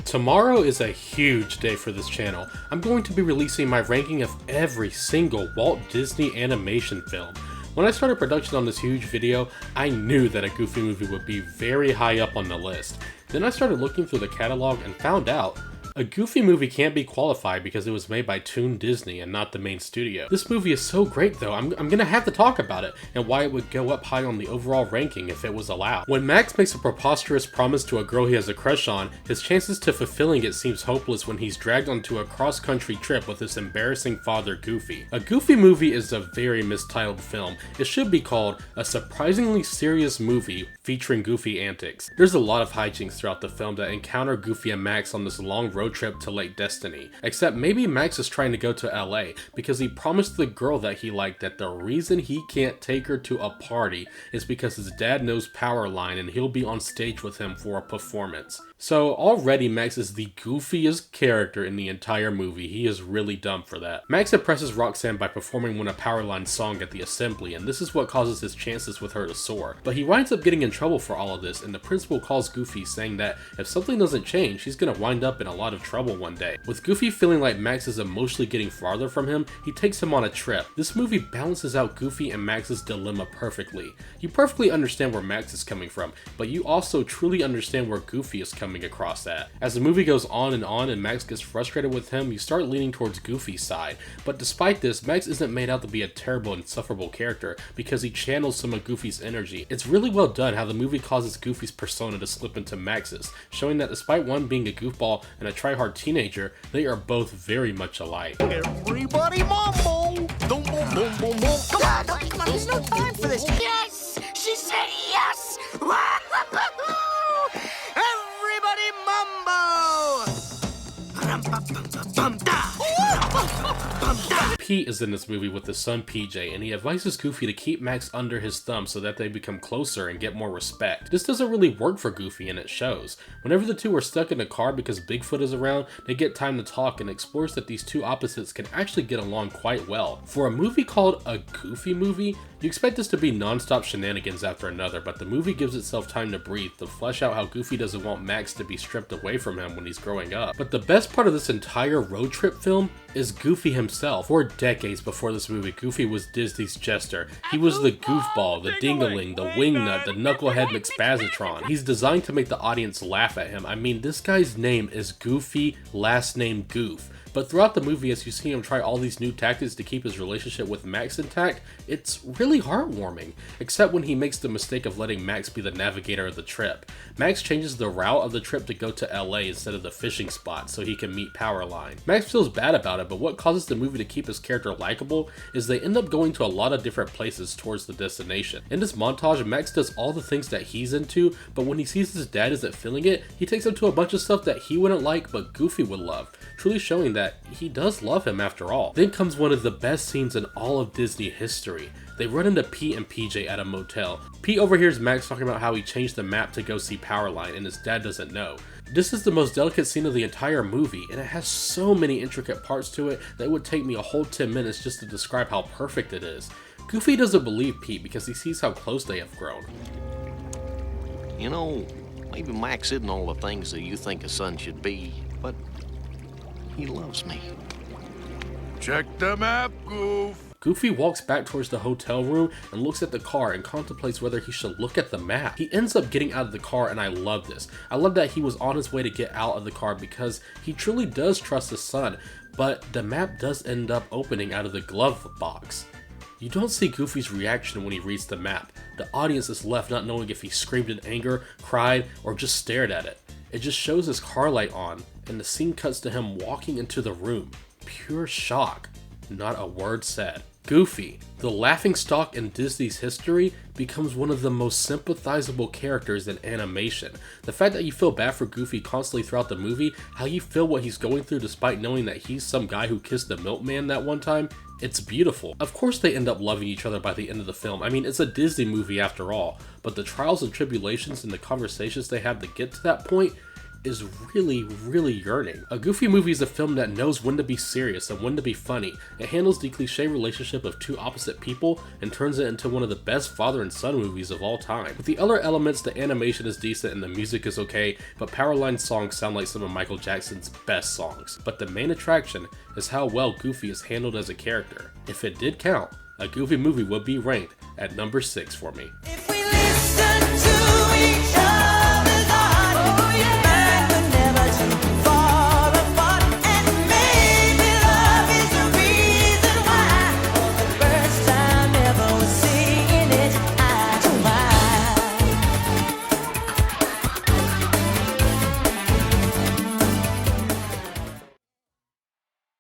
Tomorrow is a huge day for this channel. I'm going to be releasing my ranking of every single Walt Disney animation film. When I started production on this huge video, I knew that a Goofy movie would be very high up on the list. Then I started looking through the catalog and found out a Goofy movie can't be qualified because it was made by Toon Disney and not the main studio. This movie is so great though, I'm gonna have to talk about it and why it would go up high on the overall ranking if it was allowed. When Max makes a preposterous promise to a girl he has a crush on, his chances to fulfilling it seems hopeless when he's dragged onto a cross-country trip with his embarrassing father Goofy. A Goofy movie is a very mistitled film. It should be called a surprisingly serious movie featuring Goofy antics. There's a lot of hijinks throughout the film that encounter Goofy and Max on this long road trip to Lake Destiny. Except maybe Max is trying to go to LA because he promised the girl that he liked that the reason he can't take her to a party is because his dad knows Powerline and he'll be on stage with him for a performance. So already Max is the goofiest character in the entire movie. He is really dumb for that. Max impresses Roxanne by performing one of Powerline's song at the assembly, and this is what causes his chances with her to soar. But he winds up getting in trouble for all of this, and the principal calls Goofy saying that if something doesn't change, he's gonna wind up in a lot of trouble one day. With Goofy feeling like Max is emotionally getting farther from him, he takes him on a trip. This movie balances out Goofy and Max's dilemma perfectly. You perfectly understand where Max is coming from, but you also truly understand where Goofy is coming across at. As the movie goes on and Max gets frustrated with him, you start leaning towards Goofy's side. But despite this, Max isn't made out to be a terrible and insufferable character because he channels some of Goofy's energy. It's really well done how the movie causes Goofy's persona to slip into Max's, showing that despite one being a goofball and a try-hard teenager, they are both very much alike. Everybody mambo! Boom, boom, boom, boom, boom. Come on, there's no time for this. Yes! She said yes! Everybody mambo! Pete is in this movie with his son PJ, and he advises Goofy to keep Max under his thumb so that they become closer and get more respect. This doesn't really work for Goofy, and it shows. Whenever the two are stuck in a car because Bigfoot is around, they get time to talk and explores that these two opposites can actually get along quite well. For a movie called a Goofy movie, you expect this to be non-stop shenanigans after another, but the movie gives itself time to breathe to flesh out how Goofy doesn't want Max to be stripped away from him when he's growing up. But the best part of this entire road trip film is Goofy himself. For decades before this movie, Goofy was Disney's jester. He was the goofball, the dingaling, the wingnut, the knucklehead McSpazatron. He's designed to make the audience laugh at him. I mean, this guy's name is Goofy, last name Goof. But throughout the movie, as you see him try all these new tactics to keep his relationship with Max intact, it's really heartwarming, except when he makes the mistake of letting Max be the navigator of the trip. Max changes the route of the trip to go to LA instead of the fishing spot so he can meet Powerline. Max feels bad about it, but what causes the movie to keep his character likable is they end up going to a lot of different places towards the destination. In this montage, Max does all the things that he's into, but when he sees his dad isn't feeling it, he takes him to a bunch of stuff that he wouldn't like but Goofy would love, truly showing that he does love him after all. Then comes one of the best scenes in all of Disney history. They run into Pete and PJ at a motel. Pete overhears Max talking about how he changed the map to go see Powerline and his dad doesn't know. This is the most delicate scene of the entire movie, and it has so many intricate parts to it that it would take me a whole 10 minutes just to describe how perfect it is. Goofy doesn't believe Pete because he sees how close they have grown. You know, maybe Max isn't all the things that you think a son should be, but he loves me. Check the map, Goof. Goofy walks back towards the hotel room and looks at the car and contemplates whether he should look at the map. He ends up getting out of the car, and I love this. I love that he was on his way to get out of the car because he truly does trust his son, but the map does end up opening out of the glove box. You don't see Goofy's reaction when he reads the map. The audience is left not knowing if he screamed in anger, cried, or just stared at it. It just shows his car light on, and the scene cuts to him walking into the room. Pure shock. Not a word said. Goofy, the laughingstock in Disney's history, becomes one of the most sympathizable characters in animation. The fact that you feel bad for Goofy constantly throughout the movie, how you feel what he's going through despite knowing that he's some guy who kissed the milkman that one time, it's beautiful. Of course they end up loving each other by the end of the film. I mean, it's a Disney movie after all, but the trials and tribulations and the conversations they have to get to that point, is really yearning. A Goofy movie is a film that knows when to be serious and when to be funny. It handles the cliche relationship of two opposite people and turns it into one of the best father and son movies of all time. With the other elements, the animation is decent and the music is okay, but Powerline songs sound like some of Michael Jackson's best songs. But the main attraction is how well Goofy is handled as a character. If it did count, a Goofy movie would be ranked at number 6 for me. If we listen to